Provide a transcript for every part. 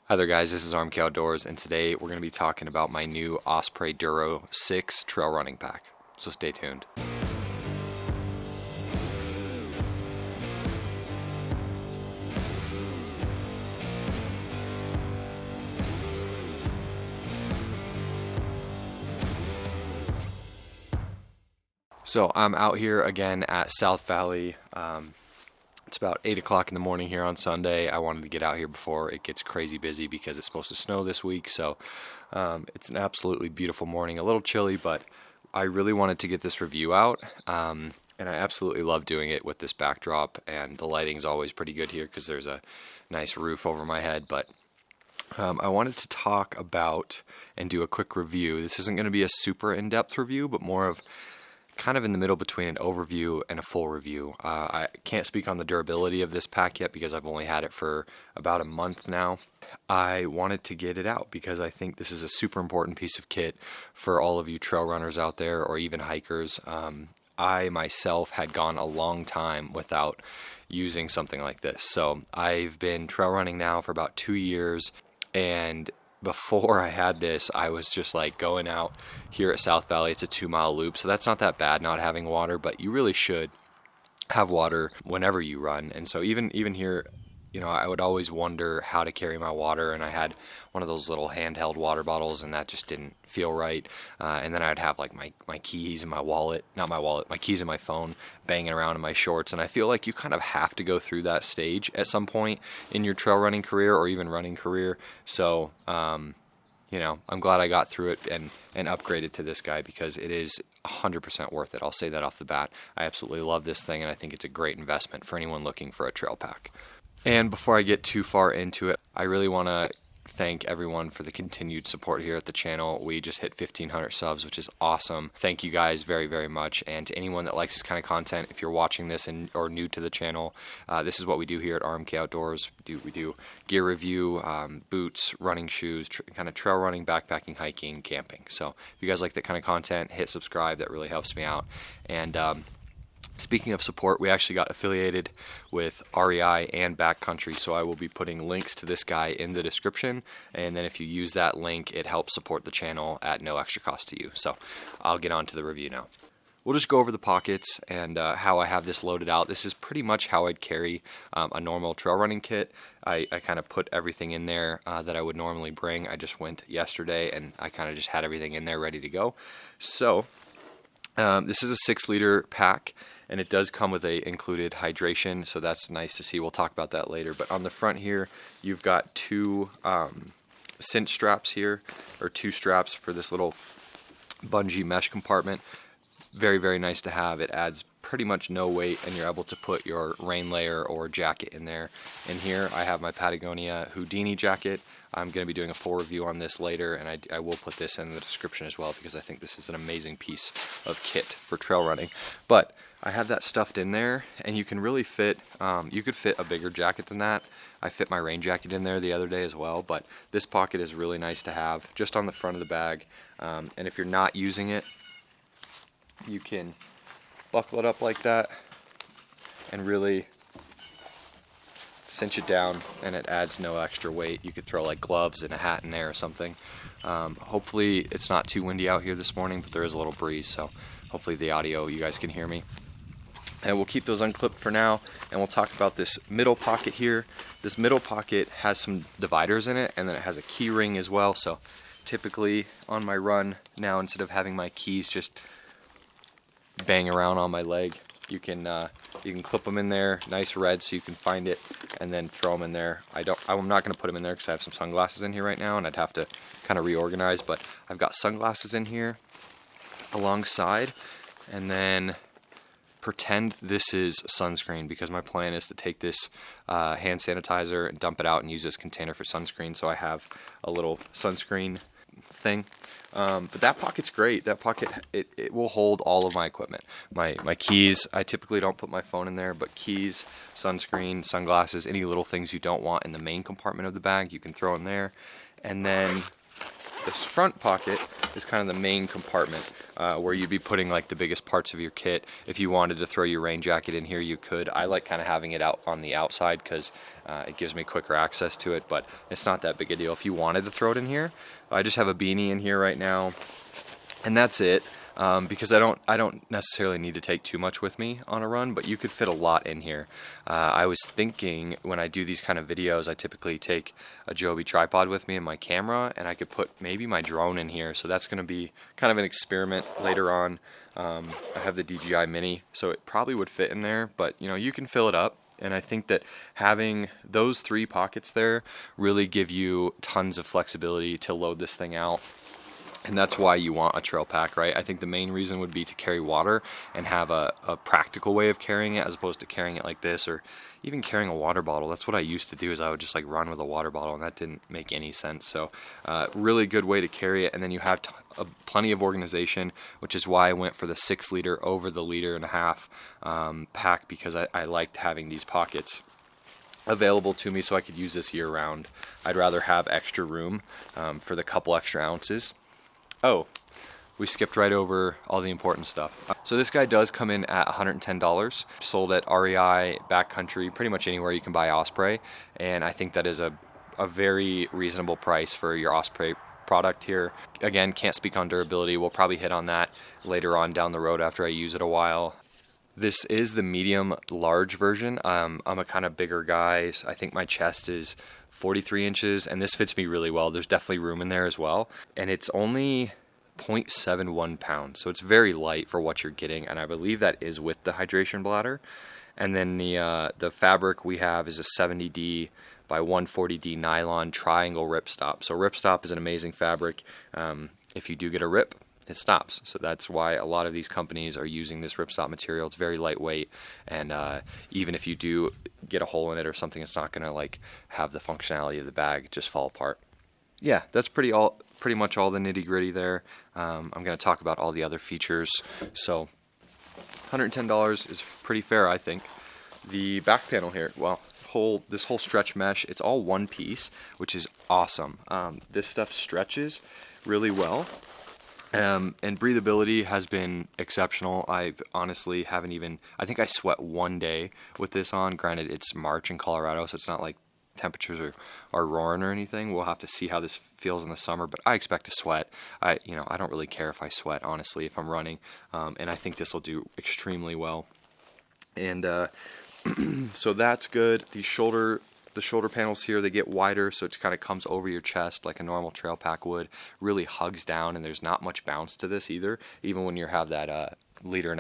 Hi there guys, this is RMK Outdoors, and today we're going to be talking about my new Osprey Duro 6 trail running pack. So stay tuned. So I'm out here again at South Valley. It's about 8 o'clock in the morning here on Sunday. I wanted to get out here before it gets crazy busy because it's supposed to snow this week. So it's an absolutely beautiful morning, a little chilly, but I really wanted to get this review out. And I absolutely love doing it with this backdrop, and the lighting's always pretty good here because there's a nice roof over my head. But I wanted to talk about and do a quick review. This isn't going to be a super in-depth review, but more of kind of in the middle between an overview and a full review. I can't speak on the durability of this pack yet because I've only had it for about a month now. I wanted to get it out because I think this is a super important piece of kit for all of you trail runners out there, or even hikers. I myself had gone a long time without using something like this. So I've been trail running now for about 2 years, and before I had this, I was just like going out here at South Valley. It's a 2-mile loop, so that's not that bad not having water, but you really should have water whenever you run. And so even here, you know, I would always wonder how to carry my water, and I had one of those little handheld water bottles, and that just didn't feel right. And then I'd have like my keys and my wallet, not my wallet, my keys and my phone banging around in my shorts. And I feel like you kind of have to go through that stage at some point in your trail running career or even running career. So, you know, I'm glad I got through it and upgraded to this guy because it is 100% worth it. I'll say that off the bat. I absolutely love this thing, and I think it's a great investment for anyone looking for a trail pack. And before I get too far into it, I really want to thank everyone for the continued support here at the channel. We just hit 1,500 subs, which is awesome. Thank you guys very, very much. And to anyone that likes this kind of content, if you're watching this or new to the channel, this is what we do here at RMK Outdoors. We do gear review, boots, running shoes, kind of trail running, backpacking, hiking, camping. So if you guys like that kind of content, hit subscribe. That really helps me out. And speaking of support, we actually got affiliated with REI and Backcountry, so I will be putting links to this guy in the description, and then if you use that link, it helps support the channel at no extra cost to you. So I'll get on to the review now. We'll just go over the pockets and how I have this loaded out. This is pretty much how I'd carry a normal trail running kit. I kind of put everything in there that I would normally bring. I just went yesterday, and I kind of just had everything in there ready to go. So this is a 6-liter pack, and it does come with a included hydration, so that's nice to see. We'll talk about that later. But on the front here, you've got 2 cinch straps here, or 2 straps for this little bungee mesh compartment. Very, very nice to have. It adds pretty much no weight, and you're able to put your rain layer or jacket in there. And here I have my Patagonia Houdini jacket. I'm going to be doing a full review on this later, and I will put this in the description as well because I think this is an amazing piece of kit for trail running. But I have that stuffed in there, and you can really fit, you could fit a bigger jacket than that. I fit my rain jacket in there the other day as well, but this pocket is really nice to have just on the front of the bag. And if you're not using it, you can buckle it up like that and really cinch it down, and it adds no extra weight. You could throw like gloves and a hat in there or something. Hopefully it's not too windy out here this morning, but there is a little breeze, so hopefully the audio, you guys can hear me. And we'll keep those unclipped for now, and we'll talk about this middle pocket here. This middle pocket has some dividers in it, and then it has a key ring as well. So typically on my run now, instead of having my keys just bang around on my leg, you can clip them in there, nice red, so you can find it, and then throw them in there. I'm not going to put them in there because I have some sunglasses in here right now, and I'd have to kind of reorganize. But I've got sunglasses in here alongside, and then pretend this is sunscreen, because my plan is to take this hand sanitizer and dump it out and use this container for sunscreen. So I have a little sunscreen thing. But that pocket's great. That pocket, it will hold all of my equipment. My keys, I typically don't put my phone in there, but keys, sunscreen, sunglasses, any little things you don't want in the main compartment of the bag, you can throw in there. And then this front pocket is kind of the main compartment where you'd be putting like the biggest parts of your kit. If you wanted to throw your rain jacket in here, you could. I like kind of having it out on the outside because it gives me quicker access to it, but it's not that big a deal. If you wanted to throw it in here, I just have a beanie in here right now, and that's it. Because I don't necessarily need to take too much with me on a run, but you could fit a lot in here. I was thinking when I do these kind of videos, I typically take a Joby tripod with me and my camera, and I could put maybe my drone in here. So that's going to be kind of an experiment later on. I have the DJI Mini, so it probably would fit in there, but you know, you can fill it up. And I think that having those 3 pockets there really give you tons of flexibility to load this thing out. And that's why you want a trail pack, right? I think the main reason would be to carry water and have a practical way of carrying it as opposed to carrying it like this, or even carrying a water bottle. That's what I used to do, is I would just like run with a water bottle, and that didn't make any sense. So really good way to carry it. And then you have plenty of organization, which is why I went for the 6 liter over the 1.5 liter pack, because I liked having these pockets available to me so I could use this year round. I'd rather have extra room for the couple extra ounces. Oh, we skipped right over all the important stuff. So this guy does come in at $110, sold at REI, Backcountry, pretty much anywhere you can buy Osprey, and I think that is a very reasonable price for your Osprey product here. Again, can't speak on durability. We'll probably hit on that later on down the road after I use it a while. This is the medium large version. I'm a kind of bigger guy. So I think my chest is 43 inches, and this fits me really well. There's definitely room in there as well, and it's only 0.71 pounds, so it's very light for what you're getting, and I believe that is with the hydration bladder. And then the fabric we have is a 70D by 140D nylon triangle ripstop. So ripstop is an amazing fabric. If you do get a rip, it stops. So that's why a lot of these companies are using this ripstop material. It's very lightweight, and even if you do get a hole in it or something, it's not going to like have the functionality of the bag just fall apart. Yeah, that's pretty much all the nitty gritty there. I'm going to talk about all the other features. So $110 is pretty fair, I think. The back panel here, well, this whole stretch mesh, it's all one piece, which is awesome. This stuff stretches really well. And breathability has been exceptional. I honestly haven't even, I think I sweat one day with this on. Granted, it's March in Colorado, so it's not like temperatures are roaring or anything. We'll have to see how this feels in the summer, but I expect to sweat. I don't really care if I sweat, honestly, if I'm running. And I think this will do extremely well. And so that's good. The shoulder panels here, they get wider, so it kind of comes over your chest like a normal trail pack would. Really hugs down, and there's not much bounce to this either, even when you have that 1.5 liter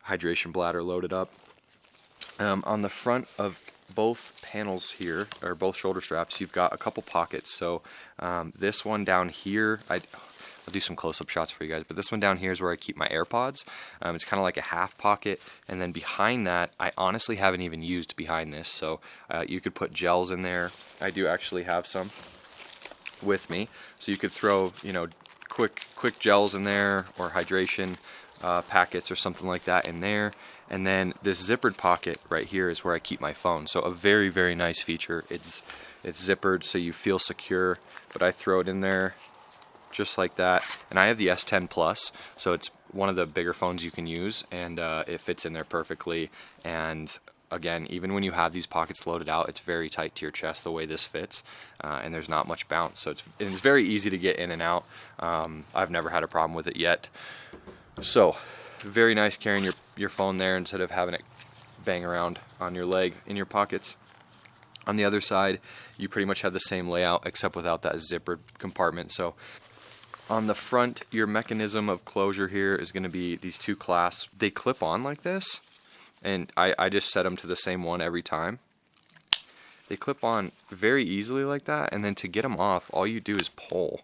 hydration bladder loaded up. On the front of both panels here, or both shoulder straps, you've got a couple pockets. So this one down here, I'll do some close-up shots for you guys, but this one down here is where I keep my AirPods. It's kind of like a half pocket, and then behind that, I honestly haven't even used behind this, so you could put gels in there. I do actually have some with me, so you could throw, quick gels in there, or hydration packets or something like that in there. And then this zippered pocket right here is where I keep my phone. So a very, very nice feature. It's zippered so you feel secure, but I throw it in there just like that. And I have the S10 Plus, so it's one of the bigger phones you can use, and it fits in there perfectly. And again, even when you have these pockets loaded out, it's very tight to your chest the way this fits, and there's not much bounce. So it's very easy to get in and out. I've never had a problem with it yet. So very nice carrying your phone there instead of having it bang around on your leg in your pockets. On the other side, you pretty much have the same layout except without that zippered compartment. So on the front, your mechanism of closure here is going to be these two clasps. They clip on like this, and I just set them to the same one every time. They clip on very easily like that, and then to get them off, all you do is pull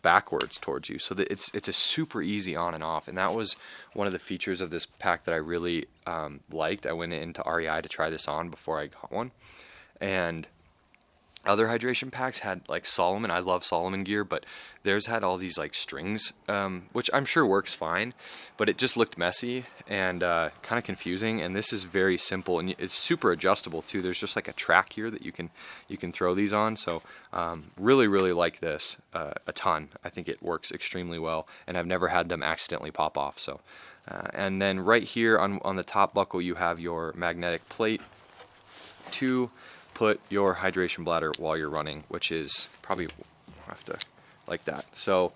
backwards towards you, so that it's a super easy on and off. And that was one of the features of this pack that I really liked. I went into REI to try this on before I got one, and other hydration packs had like Salomon. I love Salomon gear, but theirs had all these like strings, which I'm sure works fine, but it just looked messy and kind of confusing. And this is very simple, and it's super adjustable too. There's just like a track here that you can throw these on. So really like this a ton. I think it works extremely well, and I've never had them accidentally pop off. So and then right here on the top buckle, you have your magnetic plate to put your hydration bladder while you're running, which is probably have to like that. So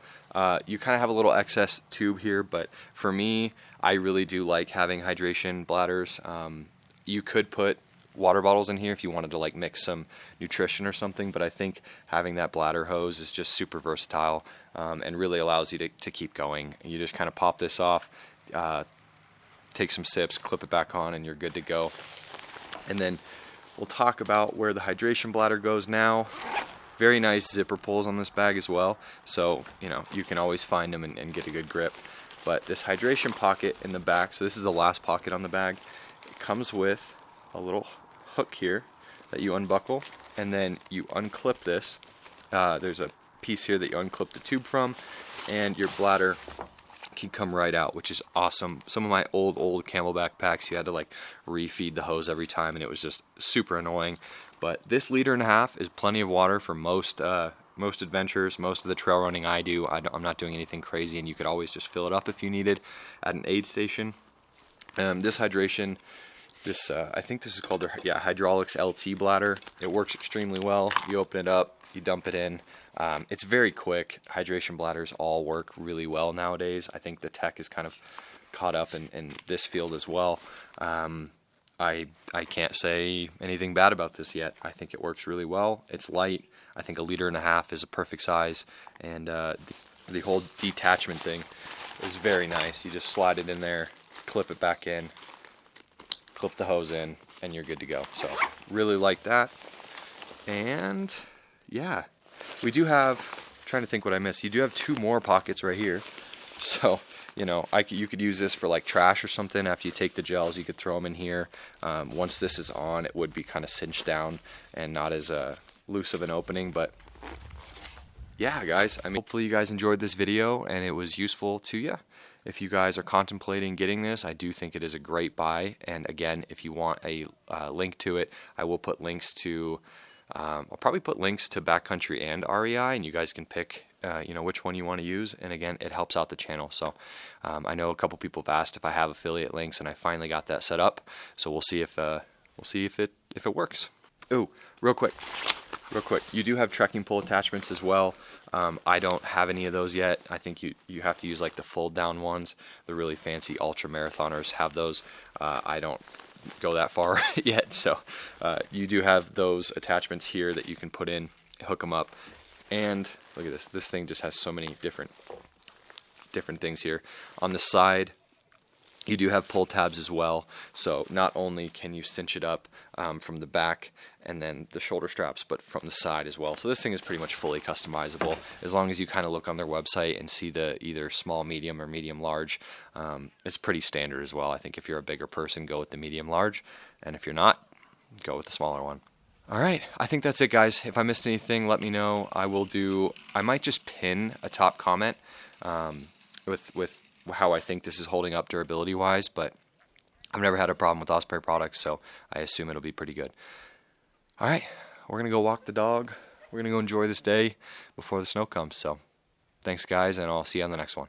you kind of have a little excess tube here, but for me, I really do like having hydration bladders. You could put water bottles in here if you wanted to like mix some nutrition or something, but I think having that bladder hose is just super versatile and really allows you to keep going. You just kind of pop this off, take some sips, clip it back on, and you're good to go. And then we'll talk about where the hydration bladder goes now. Very nice zipper pulls on this bag as well, so you know you can always find them and get a good grip. But this hydration pocket in the back, so this is the last pocket on the bag, it comes with a little hook here that you unbuckle, and then you unclip this. There's a piece here that you unclip the tube from, and your bladder can come right out, which is awesome. Some of my old Camelback packs, you had to like refeed the hose every time, and it was just super annoying. But this 1.5 liters is plenty of water for most adventures, most of the trail running I do. I'm not doing anything crazy, and you could always just fill it up if you needed at an aid station. This hydration, I think this is called their Hydraulics LT bladder. It works extremely well. You open it up, you dump it in. It's very quick. Hydration bladders all work really well nowadays. I think the tech is kind of caught up in this field as well. I can't say anything bad about this yet. I think it works really well. It's light. I think 1.5 liters is a perfect size, and the whole detachment thing is very nice. You just slide it in there, clip it back in, clip the hose in, and you're good to go. So really like that. And yeah, we do have, trying to think what I missed, you do have 2 more pockets right here. So you know, you could use this for like trash or something. After you take the gels, you could throw them in here. Once this is on, it would be kind of cinched down and not as loose of an opening. But yeah, guys, I mean, hopefully you guys enjoyed this video and it was useful to you. If you guys are contemplating getting this, I do think it is a great buy. And again, if you want a link to it, I will put links to, I'll probably put links to Backcountry and REI, and you guys can pick you know, which one you want to use. And again, it helps out the channel. So I know a couple people have asked if I have affiliate links, and I finally got that set up. So we'll see if it works. Ooh, real quick, you do have trekking pole attachments as well. I don't have any of those yet. I think you have to use like the fold down ones. The really fancy ultra marathoners have those. I don't go that far yet. So you do have those attachments here that you can put in, hook them up. And look at this. This thing just has so many different things here. On the side, you do have pull tabs as well. So not only can you cinch it up from the back and then the shoulder straps, but from the side as well. So this thing is pretty much fully customizable, as long as you kind of look on their website and see the either small, medium, or medium large. It's pretty standard as well. I think if you're a bigger person, go with the medium large, and if you're not, go with the smaller one. All right, I think that's it, guys. If I missed anything, let me know. I might just pin a top comment with how I think this is holding up durability-wise, but I've never had a problem with Osprey products, so I assume it'll be pretty good. All right, we're going to go walk the dog. We're going to go enjoy this day before the snow comes. So thanks, guys, and I'll see you on the next one.